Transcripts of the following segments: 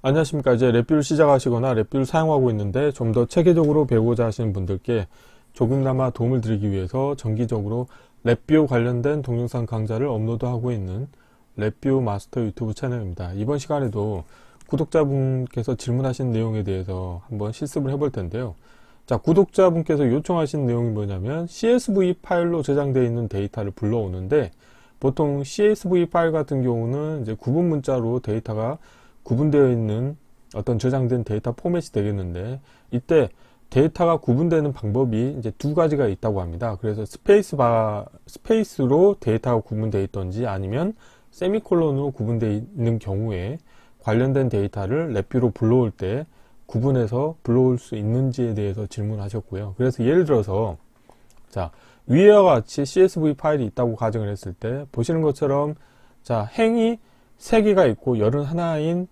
안녕하십니까. 이제 랩뷰를 시작하시거나 랩뷰를 사용하고 있는데 좀 더 체계적으로 배우고자 하시는 분들께 조금나마 도움을 드리기 위해서 정기적으로 랩뷰 관련된 동영상 강좌를 업로드하고 있는 랩뷰 마스터 유튜브 채널입니다. 이번 시간에도 구독자분께서 질문하신 내용에 대해서 한번 실습을 해볼 텐데요. 자, 구독자분께서 요청하신 내용이 뭐냐면 CSV 파일로 저장되어 있는 데이터를 불러오는데, 보통 CSV 파일 같은 경우는 이제 구분 문자로 데이터가 구분되어 있는 어떤 저장된 데이터 포맷이 되겠는데, 이때 데이터가 구분되는 방법이 이제 두 가지가 있다고 합니다. 그래서 스페이스로 데이터가 구분되어 있던지 아니면 세미콜론으로 구분되어 있는 경우에 관련된 데이터를 랩뷰로 불러올 때 구분해서 불러올 수 있는지에 대해서 질문하셨고요. 그래서 예를 들어서 자, 위와 같이 CSV 파일이 있다고 가정을 했을 때 보시는 것처럼 자, 행이 3개가 있고 열은 하나인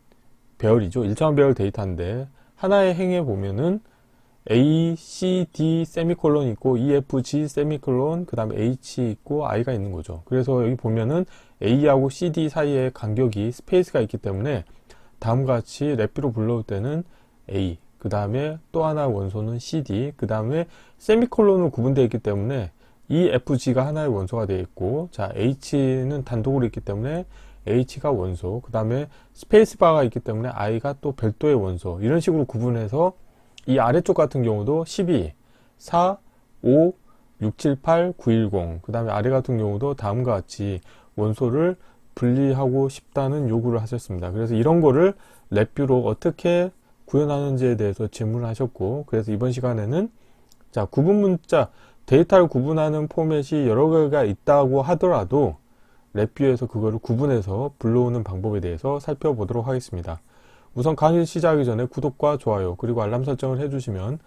배열이죠. 1차원 배열 데이터인데 하나의 행에 보면은 A, C, D 세미콜론 있고 E, F, G 세미콜론 그 다음에 H 있고 I가 있는 거죠. 그래서 여기 보면은 A하고 C, D 사이에 간격이 스페이스가 있기 때문에 다음과 같이 랩뷰로 불러올 때는 A, 그 다음에 또 하나 원소는 CD, 그 다음에 세미콜론으로 구분되어 있기 때문에 E, F, G가 하나의 원소가 되어 있고, 자, H는 단독으로 있기 때문에 H가 원소, 그 다음에 스페이스바가 있기 때문에 I가 또 별도의 원소, 이런 식으로 구분해서 이 아래쪽 같은 경우도 12, 4, 5, 6, 7, 8, 9, 1, 0, 그 다음에 아래 같은 경우도 다음과 같이 원소를 분리하고 싶다는 요구를 하셨습니다. 그래서 이런 거를 랩뷰로 어떻게 구현하는지에 대해서 질문을 하셨고, 그래서 이번 시간에는 자, 구분 문자, 데이터를 구분하는 포맷이 여러 개가 있다고 하더라도 랩뷰에서 그거를 구분해서 불러오는 방법에 대해서 살펴보도록 하겠습니다. 우선 강의 시작하기 전에 구독과 좋아요 그리고 알람 설정을 해주시면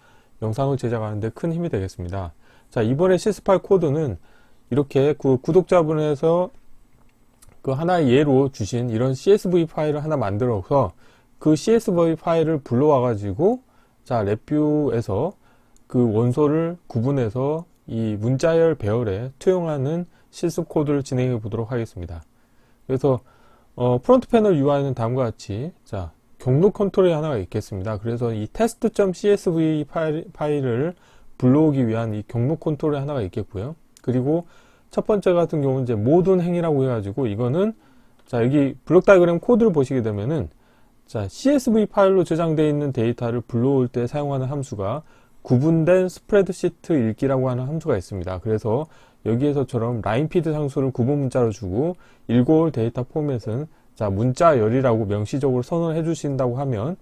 영상을 제작하는 데 큰 힘이 되겠습니다. 자, 이번에 실습할 코드는 이렇게 구독자분에서 그 하나의 예로 주신 이런 CSV 파일을 하나 만들어서 그 CSV 파일을 불러와 가지고 자, 랩뷰에서 그 원소를 구분해서 이 문자열 배열에 투영하는 실습 코드를 진행해 보도록 하겠습니다. 그래서 프론트 패널 UI는 다음과 같이 자, 경로 컨트롤이 하나가 있겠습니다. 그래서 이 test.csv 파일을 불러오기 위한 이 경로 컨트롤이 하나가 있겠고요. 그리고 첫 번째 같은 경우는 이제 모든 행이라고 해가지고 이거는 자, 여기 블록 다이어그램 코드를 보시게 되면은 자, CSV 파일로 저장되어 있는 데이터를 불러올 때 사용하는 함수가 구분된 스프레드시트 읽기라고 하는 함수가 있습니다. 그래서 여기에서처럼 라인피드 상수를 구분 문자로 주고 읽어올 데이터 포맷은 자, 문자열이라고 명시적으로 선언을 해주신다고 하면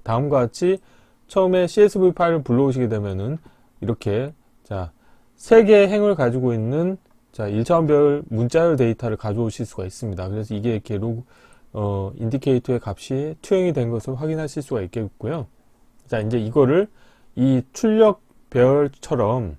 다음과 같이 처음에 CSV 파일을 불러오시게 되면은 이렇게 자, 3개의 행을 가지고 있는 자, 1차원별 문자열 데이터를 가져오실 수가 있습니다. 그래서 이게 이렇게 인디케이터의 값이 투영이 된 것을 확인하실 수가 있겠고요. 자, 이제 이거를 이 출력 배열처럼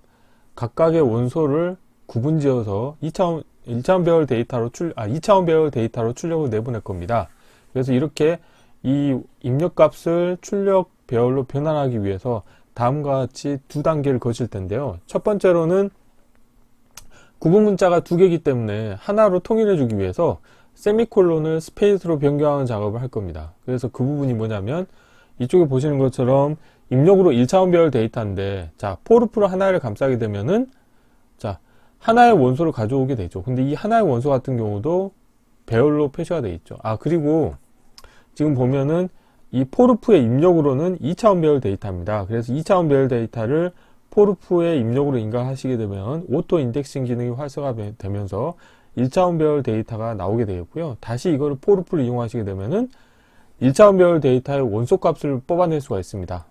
각각의 원소를 구분지어서 1차원 배열 데이터로 2차원 배열 데이터로 출력을 내보낼 겁니다. 그래서 이렇게 이 입력값을 출력 배열로 변환하기 위해서 다음과 같이 두 단계를 거칠 텐데요. 첫 번째로는 구분 문자가 2개이기 때문에 하나로 통일해 주기 위해서 세미콜론을 스페이스로 변경하는 작업을 할 겁니다. 그래서 그 부분이 뭐냐면 이쪽에 보시는 것처럼 입력으로 1차원 배열 데이터인데 자, 포르프를 하나를 감싸게 되면은 자, 하나의 원소를 가져오게 되죠. 근데 이 하나의 원소 같은 경우도 배열로 표시가 되어 있죠. 아, 그리고 지금 보면은 이 포르프의 입력으로는 2차원 배열 데이터입니다. 그래서 2차원 배열 데이터를 포르프의 입력으로 인가하시게 되면 오토 인덱싱 기능이 활성화되면서 1차원 배열 데이터가 나오게 되겠고요. 다시 이거를 포르프를 이용하시게 되면은 1차원 배열 데이터의 원소 값을 뽑아낼 수가 있습니다.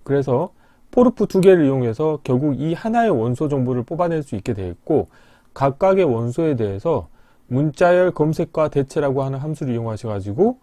그래서 포르프 2개를 이용해서 결국 이 하나의 원소 정보를 뽑아낼 수 있게 되었고, 각각의 원소에 대해서 문자열 검색과 대체라고 하는 함수를 이용하셔가지고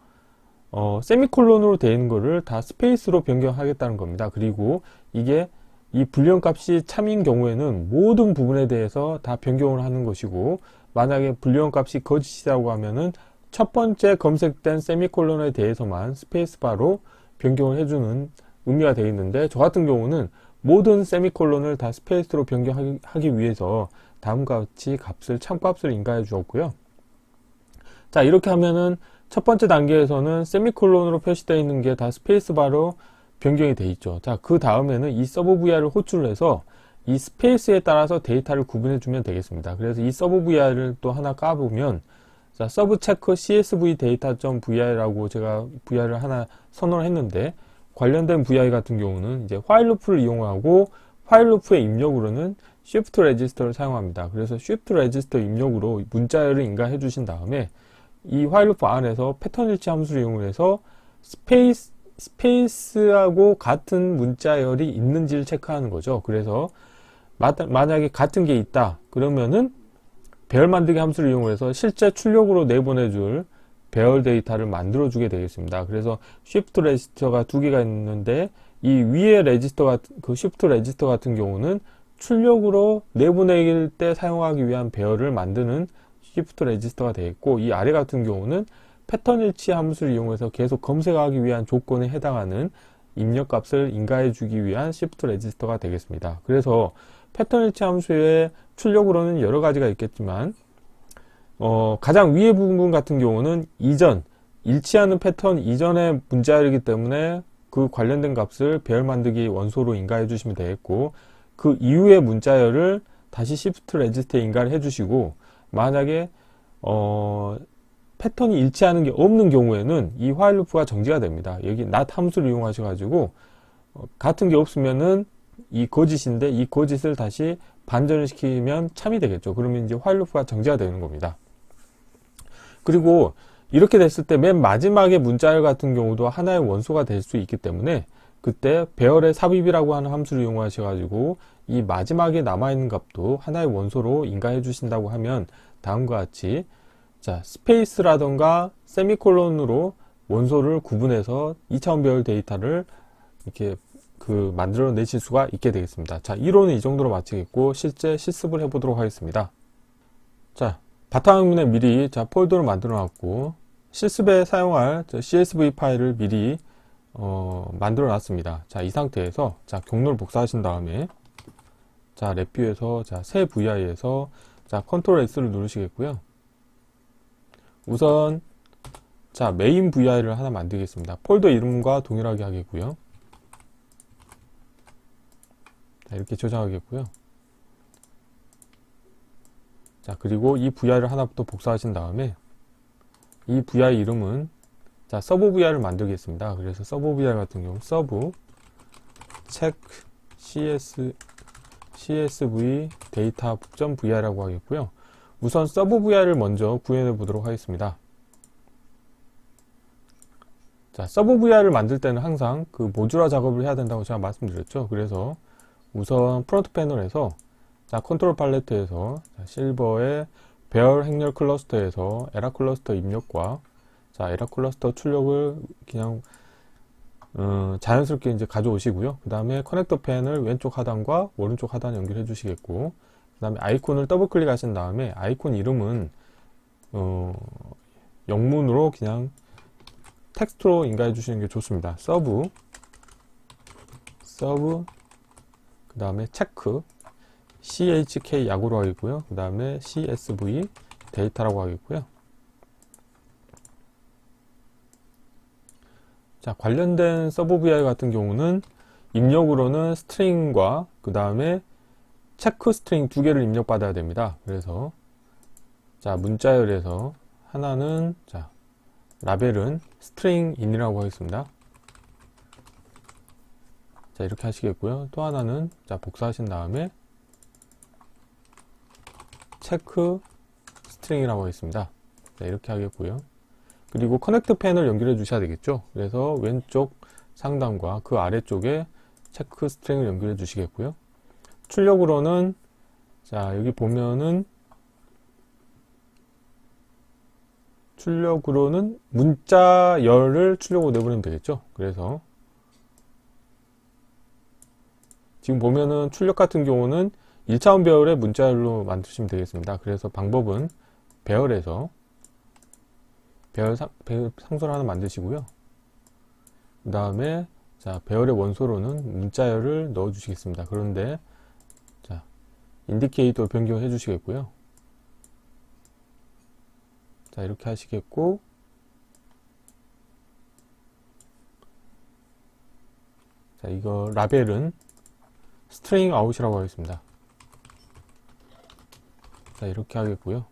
세미콜론으로 되어 있는 거를 다 스페이스로 변경하겠다는 겁니다. 그리고 이게 이 불리언 값이 참인 경우에는 모든 부분에 대해서 다 변경을 하는 것이고, 만약에 불리언 값이 거짓이라고 하면은 첫 번째 검색된 세미콜론에 대해서만 스페이스바로 변경을 해주는 의미가 되어 있는데, 저 같은 경우는 모든 세미콜론을 다 스페이스로 변경하기 위해서 다음과 같이 참값을 인가해 주었고요. 자, 이렇게 하면은 첫 번째 단계에서는 세미콜론으로 표시되어 있는 게 다 스페이스바로 변경이 돼 있죠. 자, 그 다음에는 이 서브 VR을 호출을 해서 이 스페이스에 따라서 데이터를 구분해 주면 되겠습니다. 그래서 이 서브 VR을 또 하나 까보면, 자, 서브 체크 CSV 데이터.vir이라고 제가 VR을 하나 선언을 했는데, 관련된 VI 같은 경우는 이제 화일 루프를 이용하고 화일 루프의 입력으로는 shift register를 사용합니다. 그래서 shift register 입력으로 문자열을 인가해 주신 다음에 이 화일 루프 안에서 패턴 일치 함수를 이용해서 스페이스하고 같은 문자열이 있는지를 체크하는 거죠. 그래서 만약에 같은 게 있다 그러면은 배열 만들기 함수를 이용해서 실제 출력으로 내보내줄 배열 데이터를 만들어 주게 되겠습니다. 그래서 shift 레지스터가 두 개가 있는데 이 위에 레지스터 그 shift 레지스터 같은 경우는 출력으로 내보내길 때 사용하기 위한 배열을 만드는 shift 레지스터가 되겠고, 이 아래 같은 경우는 패턴 일치 함수를 이용해서 계속 검색하기 위한 조건에 해당하는 입력값을 인가해 주기 위한 shift 레지스터가 되겠습니다. 그래서 패턴 일치 함수의 출력으로는 여러 가지가 있겠지만 가장 위에 부분 같은 경우는 일치하는 패턴 이전의 문자열이기 때문에 그 관련된 값을 배열 만들기 원소로 인가해 주시면 되겠고, 그 이후의 문자열을 다시 shift 레지스터에 인가를 해 주시고, 만약에 패턴이 일치하는 게 없는 경우에는 이 while 루프가 정지가 됩니다. 여기 not 함수를 이용하셔 가지고 같은 게 없으면은 이 거짓인데 이 거짓을 다시 반전을 시키면 참이 되겠죠. 그러면 이제 while 루프가 정지가 되는 겁니다. 그리고 이렇게 됐을 때 맨 마지막에 문자열 같은 경우도 하나의 원소가 될 수 있기 때문에 그때 배열의 삽입이라고 하는 함수를 이용하셔 가지고 이 마지막에 남아있는 값도 하나의 원소로 인가해 주신다고 하면 다음과 같이, 자, 스페이스라던가 세미콜론으로 원소를 구분해서 2차원 배열 데이터를 이렇게 만들어 내실 수가 있게 되겠습니다. 자, 이론은 이 정도로 마치겠고 실제 실습을 해보도록 하겠습니다. 자, 바탕화면에 미리 폴더를 만들어 놨고 실습에 사용할 CSV 파일을 미리 만들어 놨습니다. 자, 이 상태에서 경로를 복사하신 다음에 랩뷰에서 새 VI에서 컨트롤 S를 누르시겠고요. 우선 메인 VI를 하나 만들겠습니다. 폴더 이름과 동일하게 하겠고요. 이렇게 저장하겠고요. 그리고 이 VI를 하나부터 복사하신 다음에 이 VI 이름은 서브 VI를 만들겠습니다. 그래서 서브 VI 같은 경우 서브 체크 CSV 데이터.vi라고 하겠고요. 우선 서브 VI를 먼저 구현해 보도록 하겠습니다. 서브 VI를 만들 때는 항상 모듈화 작업을 해야 된다고 제가 말씀드렸죠. 그래서 우선 프론트 패널에서 컨트롤 팔레트에서 실버의 배열 행렬 클러스터에서 에라 클러스터 입력과 에라 클러스터 출력을 그냥 자연스럽게 이제 가져오시고요. 그 다음에 커넥터 펜을 왼쪽 하단과 오른쪽 하단 연결해 주시겠고, 그 다음에 아이콘을 더블 클릭하신 다음에 아이콘 이름은 영문으로 그냥 텍스트로 인가해 주시는 게 좋습니다. 서브 그 다음에 체크 CHK 약으로 하겠고요. 그 다음에 CSV 데이터라고 하겠고요. 관련된 서브 VI 같은 경우는 입력으로는 스트링과 그 다음에 체크 스트링 두 개를 입력받아야 됩니다. 그래서 문자열에서 하나는 라벨은 스트링 인이라고 하겠습니다. 이렇게 하시겠고요. 또 하나는 복사하신 다음에 체크 스트링이라고 하겠습니다. 이렇게 하겠고요. 그리고 커넥트 펜을 연결해 주셔야 되겠죠. 그래서 왼쪽 상단과 그 아래쪽에 체크 스트링을 연결해 주시겠고요. 출력으로는 여기 보면은 문자열을 출력으로 내보내면 되겠죠. 그래서 지금 보면은 출력 같은 경우는 1차원 배열의 문자열로 만드시면 되겠습니다. 그래서 방법은 배열에서 배열 상소를 하나 만드시고요. 그 다음에 배열의 원소로는 문자열을 넣어 주시겠습니다. 그런데 인디케이터 변경해 주시겠고요. 이렇게 하시겠고, 자, 이거 라벨은 스트링 아웃이라고 하겠습니다. 자, 이렇게 하겠고요.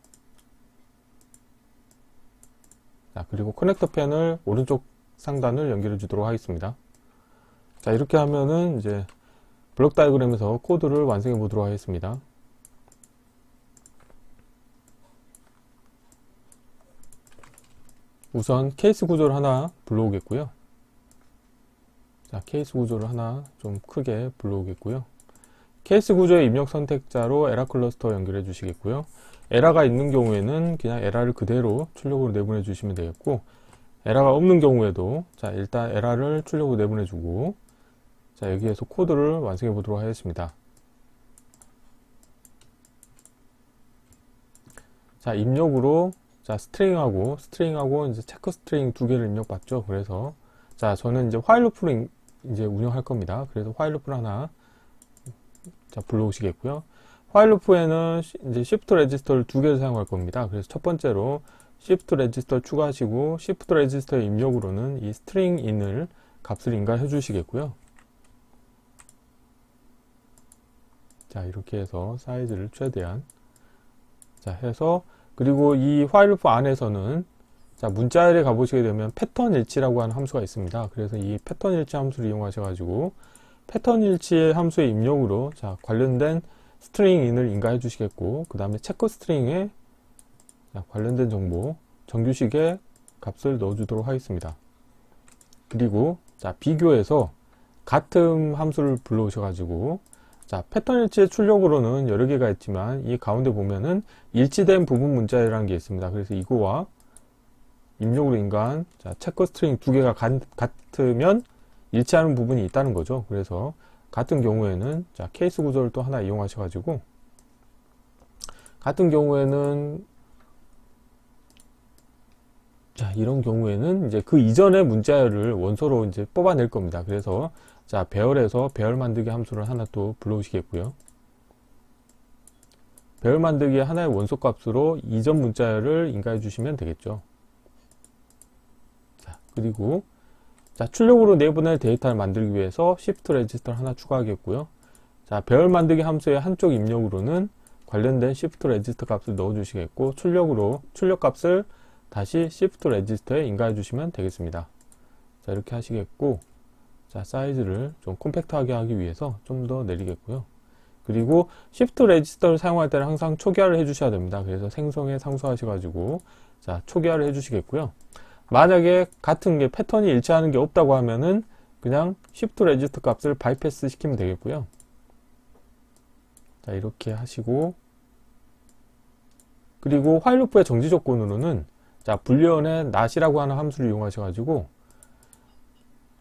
자, 그리고 커넥터 펜을 오른쪽 상단을 연결해 주도록 하겠습니다. 자, 이렇게 하면은 이제 블록 다이어그램에서 코드를 완성해 보도록 하겠습니다. 우선 케이스 구조를 하나 불러오겠고요. 자, 케이스 구조를 하나 좀 크게 불러오겠고요. 케이스 구조의 입력 선택자로 에라 클러스터 연결해 주시겠고요. 에라가 있는 경우에는 그냥 에라를 그대로 출력으로 내보내 주시면 되겠고, 에라가 없는 경우에도 자, 일단 에라를 출력으로 내보내 주고, 자, 여기에서 코드를 완성해 보도록 하겠습니다. 자, 입력으로 자, 스트링하고 이제 체크 스트링 두 개를 입력받죠. 그래서 자, 저는 이제 화일 루프를 이제 운영할 겁니다. 그래서 화일 루프를 하나 자, 불러오시겠고요. 화일 루프에는 이제 시프트 레지스터를 두 개를 사용할 겁니다. 그래서 첫 번째로 시프트 레지스터를 추가하시고, 시프트 레지스터의 입력으로는 이 스트링 인을 값을 인가해 주시겠고요. 자, 이렇게 해서 사이즈를 최대한 자, 해서, 그리고 이 화일 루프 안에서는 자, 문자열에 가보시게 되면 패턴 일치라고 하는 함수가 있습니다. 그래서 이 패턴 일치 함수를 이용하셔가지고 패턴 일치의 함수의 입력으로 자, 관련된 스트링 인을 인가해 주시겠고, 그 다음에 체크 스트링에 자, 관련된 정보 정규식의 값을 넣어 주도록 하겠습니다. 그리고 자, 비교해서 같은 함수를 불러오셔가지고 자, 패턴 일치의 출력으로는 여러 개가 있지만 이 가운데 보면은 일치된 부분 문자열이라는 게 있습니다. 그래서 이거와 입력으로 인가한 자, 체크 스트링 두 개가 같으면 일치하는 부분이 있다는 거죠. 그래서 같은 경우에는 자, 케이스 구조를 또 하나 이용하셔가지고 같은 경우에는 자, 이런 경우에는 이제 그 이전의 문자열을 원소로 이제 뽑아낼 겁니다. 그래서 자, 배열에서 배열 만들기 함수를 하나 또 불러오시겠고요. 배열 만들기 하나의 원소 값으로 이전 문자열을 인가해 주시면 되겠죠. 자, 그리고 자, 출력으로 내보낼 데이터를 만들기 위해서 시프트 레지스터를 하나 추가하겠고요. 자, 배열 만들기 함수의 한쪽 입력으로는 관련된 시프트 레지스터 값을 넣어 주시겠고, 출력 값을 다시 시프트 레지스터에 인가해 주시면 되겠습니다. 자, 이렇게 하시겠고, 자, 사이즈를 좀 컴팩트하게 하기 위해서 좀 더 내리겠고요. 그리고 시프트 레지스터를 사용할 때는 항상 초기화를 해 주셔야 됩니다. 그래서 생성에 상수하셔가지고 자, 초기화를 해 주시겠고요. 만약에 같은 게 패턴이 일치하는 게 없다고 하면은 그냥 시프트 레지스터 값을 바이패스 시키면 되겠고요. 자, 이렇게 하시고, 그리고 화일 루프의 정지 조건으로는 자, 불리언의 not이라고 하는 함수를 이용하셔가지고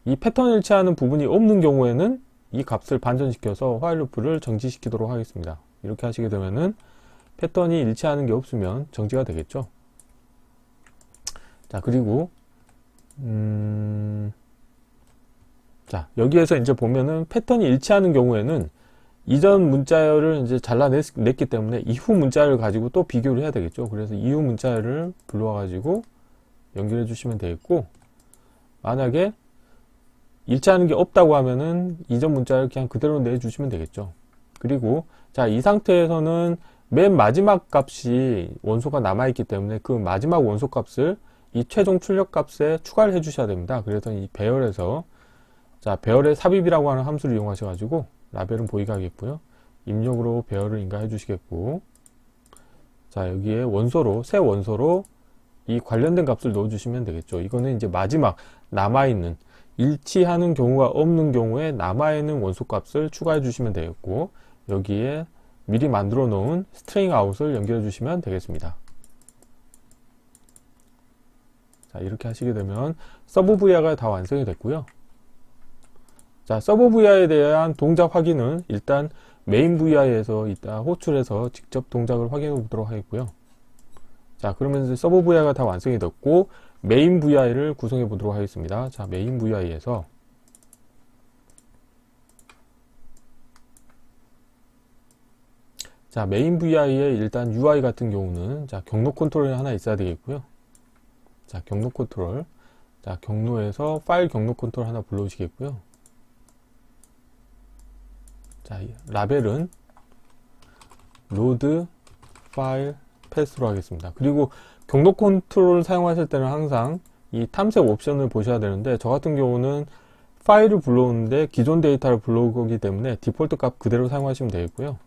이 패턴 일치하는 부분이 없는 경우에는 이 값을 반전시켜서 화일 루프를 정지시키도록 하겠습니다. 이렇게 하시게 되면은 패턴이 일치하는 게 없으면 정지가 되겠죠. 자, 그리고 자, 여기에서 이제 보면은 패턴이 일치하는 경우에는 이전 문자열을 이제 잘라냈기 때문에 이후 문자열을 가지고 또 비교를 해야 되겠죠. 그래서 이후 문자열을 불러와 가지고 연결해 주시면 되겠고, 만약에 일치하는 게 없다고 하면은 이전 문자열 그냥 그대로 내주시면 되겠죠. 그리고 자, 이 상태에서는 맨 마지막 값이 원소가 남아있기 때문에 그 마지막 원소 값을 이 최종 출력 값에 추가를 해 주셔야 됩니다. 그래서 이 배열에서 자, 배열의 삽입이라고 하는 함수를 이용하셔 가지고 라벨은 보이게 하겠고요. 입력으로 배열을 인가해 주시겠고, 자, 여기에 원소로 새 원소로 이 관련된 값을 넣어 주시면 되겠죠. 이거는 이제 마지막 남아있는 일치하는 경우가 없는 경우에 남아있는 원소 값을 추가해 주시면 되겠고, 여기에 미리 만들어 놓은 스트링 아웃을 연결해 주시면 되겠습니다. 자, 이렇게 하시게 되면 서브 VI가 다 완성이 됐고요. 자, 서브 VI에 대한 동작 확인은 일단 메인 VI에서 이따 호출해서 직접 동작을 확인해 보도록 하겠고요. 자, 그러면 이제 서브 VI가 다 완성이 됐고 메인 VI를 구성해 보도록 하겠습니다. 자, 메인 VI에서 자, 메인 VI에 일단 UI 같은 경우는 자, 경로 컨트롤이 하나 있어야 되겠고요. 자, 경로 컨트롤. 자, 경로에서 파일 경로 컨트롤 하나 불러오시겠고요. 자, 라벨은 로드 파일 패스로 하겠습니다. 그리고 경로 컨트롤을 사용하실 때는 항상 이 탐색 옵션을 보셔야 되는데, 저 같은 경우는 파일을 불러오는데 기존 데이터를 불러올 거기 때문에 디폴트 값 그대로 사용하시면 되겠고요.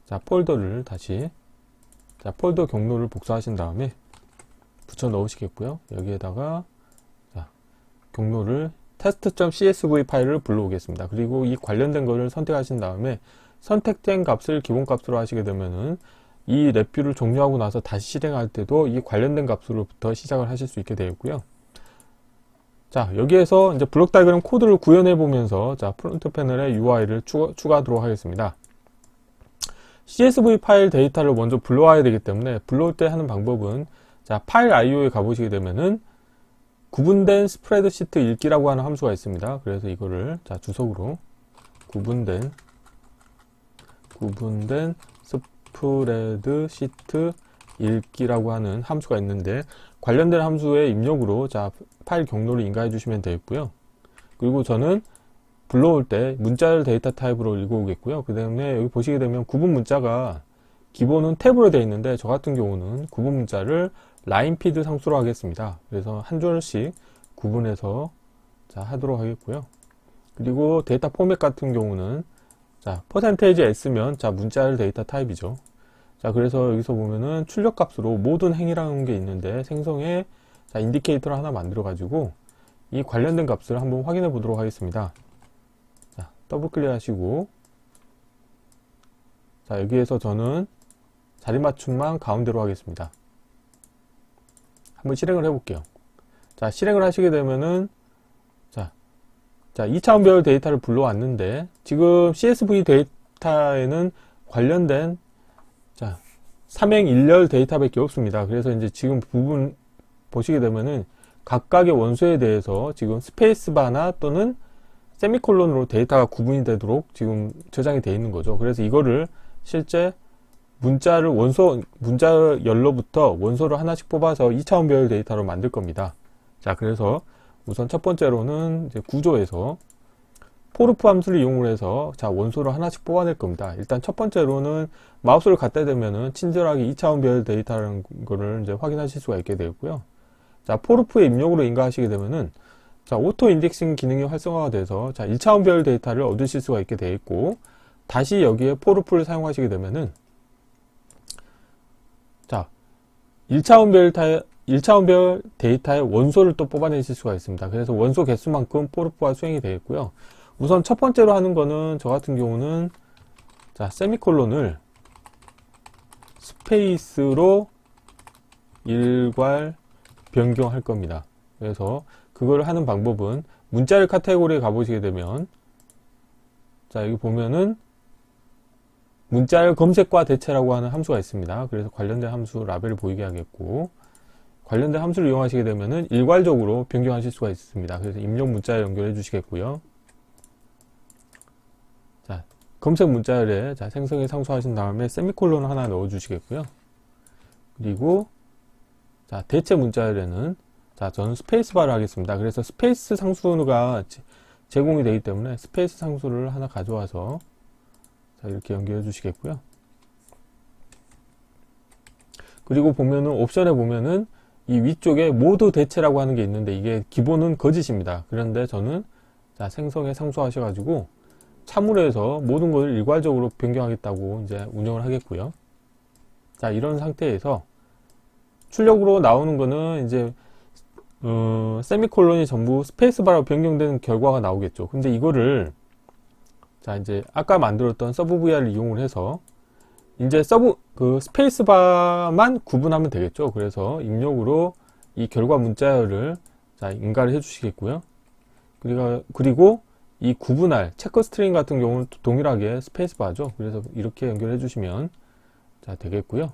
자, 폴더를 다시, 자, 폴더 경로를 복사하신 다음에 붙여 넣으시겠고요. 여기에다가 자, 경로를 test.csv 파일을 불러오겠습니다. 그리고 이 관련된 것을 선택하신 다음에 선택된 값을 기본 값으로 하시게 되면은 이 랩뷰를 종료하고 나서 다시 실행할 때도 이 관련된 값으로부터 시작을 하실 수 있게 되었고요. 자, 여기에서 이제 블록 다이그램 코드를 구현해 보면서 자, 프론트 패널에 UI를 추가하도록 하겠습니다. CSV 파일 데이터를 먼저 불러와야 되기 때문에 불러올 때 하는 방법은 자, 파일 IO에 가보시게 되면은 구분된 스프레드시트 읽기라고 하는 함수가 있습니다. 그래서 이거를 자, 주석으로 구분된 스프레드시트 읽기라고 하는 함수가 있는데, 관련된 함수의 입력으로 자, 파일 경로를 인가해 주시면 되겠고요. 그리고 저는 불러올 때 문자를 데이터 타입으로 읽어오겠고요. 그 다음에 여기 보시게 되면 구분 문자가 기본은 탭으로 되어 있는데, 저 같은 경우는 구분 문자를 라인피드 상수로 하겠습니다. 그래서 한 줄씩 구분해서 자, 하도록 하겠고요. 그리고 데이터 포맷 같은 경우는 자, %s면 자, 문자열 데이터 타입이죠. 자, 그래서 여기서 보면은 출력 값으로 모든 행이라는 게 있는데, 생성에 자, 인디케이터를 하나 만들어 가지고 이 관련된 값을 한번 확인해 보도록 하겠습니다. 자, 더블 클릭 하시고, 자, 여기에서 저는 자리 맞춤만 가운데로 하겠습니다. 한번 실행을 해 볼게요. 자, 실행을 하시게 되면은 자, 2차원 배열 데이터를 불러왔는데, 지금 CSV 데이터에는 관련된 자, 삼행 일렬 데이터밖에 없습니다. 그래서 이제 지금 부분 보시게 되면은 각각의 원소에 대해서 지금 스페이스바나 또는 세미콜론으로 데이터가 구분이 되도록 지금 저장이 되어 있는 거죠. 그래서 이거를 실제 문자 열로부터 원소를 하나씩 뽑아서 2차원 배열 데이터로 만들 겁니다. 자, 그래서 우선 첫 번째로는 이제 구조에서 포르프 함수를 이용해서 자, 원소를 하나씩 뽑아낼 겁니다. 일단 첫 번째로는 마우스를 갖다 대면은 친절하게 2차원 배열 데이터라는 거를 이제 확인하실 수가 있게 되고요. 자, 포르프의 입력으로 인가하시게 되면은 자, 오토 인덱싱 기능이 활성화가 돼서 자, 1차원 배열 데이터를 얻으실 수가 있게 되어 있고, 다시 여기에 포르프를 사용하시게 되면은 자, 1차원 배열 데이터의 원소를 또 뽑아내실 수가 있습니다. 그래서 원소 개수만큼 포르프가 수행이 되겠고요. 우선 첫 번째로 하는 거는 저 같은 경우는 자, 세미콜론을 스페이스로 일괄 변경할 겁니다. 그래서 그걸 하는 방법은 문자열 카테고리에 가보시게 되면 자, 여기 보면은 문자열 검색과 대체라고 하는 함수가 있습니다. 그래서 관련된 함수 라벨을 보이게 하겠고, 관련된 함수를 이용하시게 되면은 일괄적으로 변경하실 수가 있습니다. 그래서 입력 문자열 연결해 주시겠고요. 자, 검색 문자열에 자, 생성에 상수하신 다음에 세미콜론 하나 넣어 주시겠고요. 그리고 자, 대체 문자열에는 자, 저는 스페이스바를 하겠습니다. 그래서 스페이스 상수가 제공이 되기 때문에 스페이스 상수를 하나 가져와서 자, 이렇게 연결해 주시겠고요. 그리고 보면은 옵션에 보면은 이 위쪽에 모두 대체라고 하는 게 있는데, 이게 기본은 거짓입니다. 그런데 저는 자, 생성에 상수하셔가지고 참으로 해서 모든 것을 일괄적으로 변경하겠다고 이제 운영을 하겠고요. 자, 이런 상태에서 출력으로 나오는 거는 이제 세미콜론이 전부 스페이스바로 변경되는 결과가 나오겠죠. 근데 이거를 자, 이제 아까 만들었던 서브 VR을 이용을 해서 이제 스페이스바만 구분하면 되겠죠. 그래서 입력으로 이 결과 문자열을 자, 인가를 해 주시겠고요. 그리고 이 구분할 체크 스트링 같은 경우는 동일하게 스페이스바죠. 그래서 이렇게 연결해 주시면 자, 되겠고요.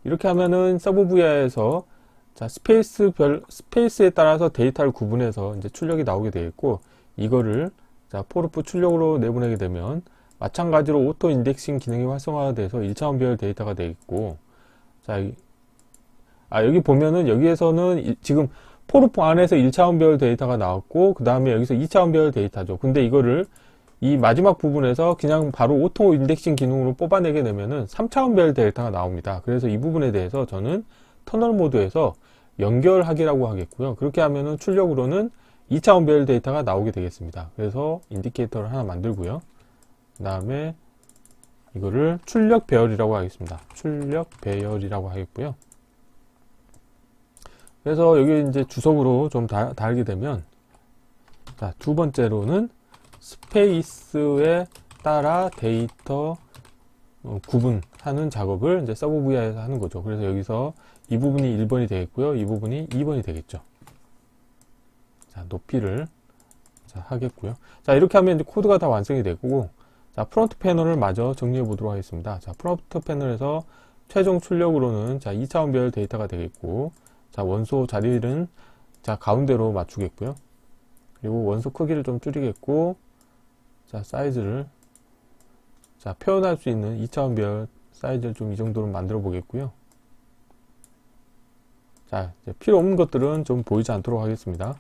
이렇게 하면은 서브 VR에서 자, 스페이스에 따라서 데이터를 구분해서 이제 출력이 나오게 되겠고, 이거를 자, 포르프 출력으로 내보내게 되면 마찬가지로 오토 인덱싱 기능이 활성화가 돼서 1차원 배열 데이터가 되겠고, 자, 여기 보면은 여기에서는 지금 포르프 안에서 1차원 배열 데이터가 나왔고, 그 다음에 여기서 2차원 배열 데이터죠. 근데 이거를 이 마지막 부분에서 그냥 바로 오토 인덱싱 기능으로 뽑아내게 되면은 3차원 배열 데이터가 나옵니다. 그래서 이 부분에 대해서 저는 터널 모드에서 연결하기라고 하겠고요. 그렇게 하면은 출력으로는 2차원 배열 데이터가 나오게 되겠습니다. 그래서 인디케이터를 하나 만들고요. 그 다음에 이거를 출력 배열이라고 하겠습니다. 출력 배열이라고 하겠고요. 그래서 여기 이제 주석으로 좀 달게 되면, 자, 두 번째로는 스페이스에 따라 데이터 구분하는 작업을 이제 서브 VI에서 하는 거죠. 그래서 여기서 이 부분이 1번이 되겠고요. 이 부분이 2번이 되겠죠. 자, 높이를 하겠고요. 자, 이렇게 하면 이제 코드가 다 완성이 되고, 자, 프론트 패널을 마저 정리해 보도록 하겠습니다. 자, 프론트 패널에서 최종 출력으로는 자, 2차원 배열 데이터가 되겠고, 자, 원소 자리는 자, 가운데로 맞추겠고요. 그리고 원소 크기를 좀 줄이겠고, 자, 사이즈를 자, 표현할 수 있는 2차원 배열 사이즈를 좀 이 정도로 만들어 보겠고요. 자, 이제 필요 없는 것들은 좀 보이지 않도록 하겠습니다.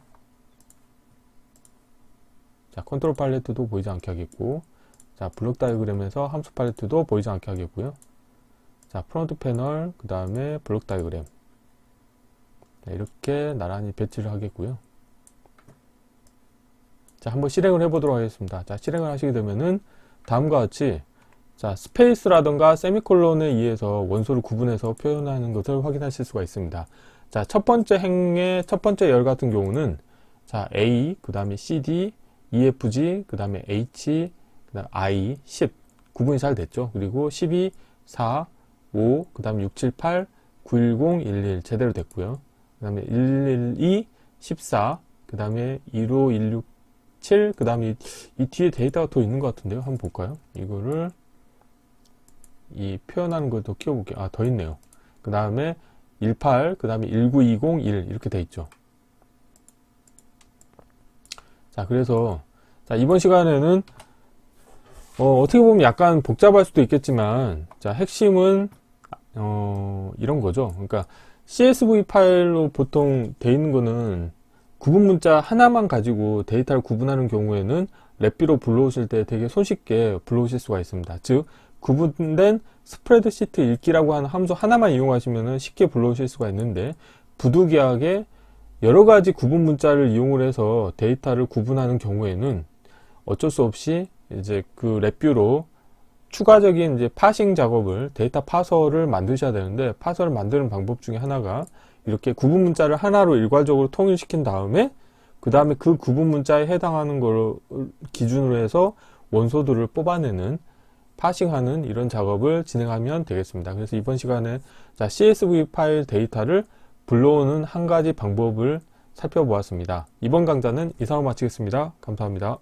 자, 컨트롤 팔레트도 보이지 않게 하겠고, 자, 블록 다이어그램에서 함수 팔레트도 보이지 않게 하겠고요. 자, 프론트 패널, 그 다음에 블록 다이어그램. 자, 이렇게 나란히 배치를 하겠고요. 자, 한번 실행을 해보도록 하겠습니다. 자, 실행을 하시게 되면은 다음과 같이 자, 스페이스라던가 세미콜론에 의해서 원소를 구분해서 표현하는 것을 확인하실 수가 있습니다. 자, 첫 번째 행의 첫 번째 열 같은 경우는 자, A, 그 다음에 CD, EFG, 그 다음에 H, 그 다음에 I, 10 구분이 잘 됐죠. 그리고 12, 4, 5, 그 다음에 6, 7, 8, 9, 10, 11 제대로 됐고요. 그 다음에 112, 14, 그 다음에 15, 16, 7, 그 다음에 이 뒤에 데이터가 더 있는 것 같은데요. 한번 볼까요? 이거를 이 표현하는 걸 더 키워볼게요. 아, 더 있네요. 그 다음에 18, 그 다음에 1920, 1 이렇게 돼 있죠. 자, 그래서 자, 이번 시간에는 어떻게 보면 약간 복잡할 수도 있겠지만, 자, 핵심은 이런 거죠. 그러니까 CSV 파일로 보통 돼 있는 거는 구분 문자 하나만 가지고 데이터를 구분하는 경우에는 랩비로 불러오실 때 되게 손쉽게 불러오실 수가 있습니다. 즉, 구분된 스프레드시트 읽기라고 하는 함수 하나만 이용하시면 쉽게 불러오실 수가 있는데, 부득이하게 여러 가지 구분 문자를 이용을 해서 데이터를 구분하는 경우에는 어쩔 수 없이 이제 그 랩뷰로 추가적인 이제 파싱 작업을, 데이터 파서를 만드셔야 되는데, 파서를 만드는 방법 중에 하나가 이렇게 구분 문자를 하나로 일괄적으로 통일시킨 다음에 그 다음에 그 구분 문자에 해당하는 걸 기준으로 해서 원소들을 뽑아내는, 파싱하는 이런 작업을 진행하면 되겠습니다. 그래서 이번 시간에 자, CSV 파일 데이터를 불러오는 한 가지 방법을 살펴보았습니다. 이번 강좌는 이상으로 마치겠습니다. 감사합니다.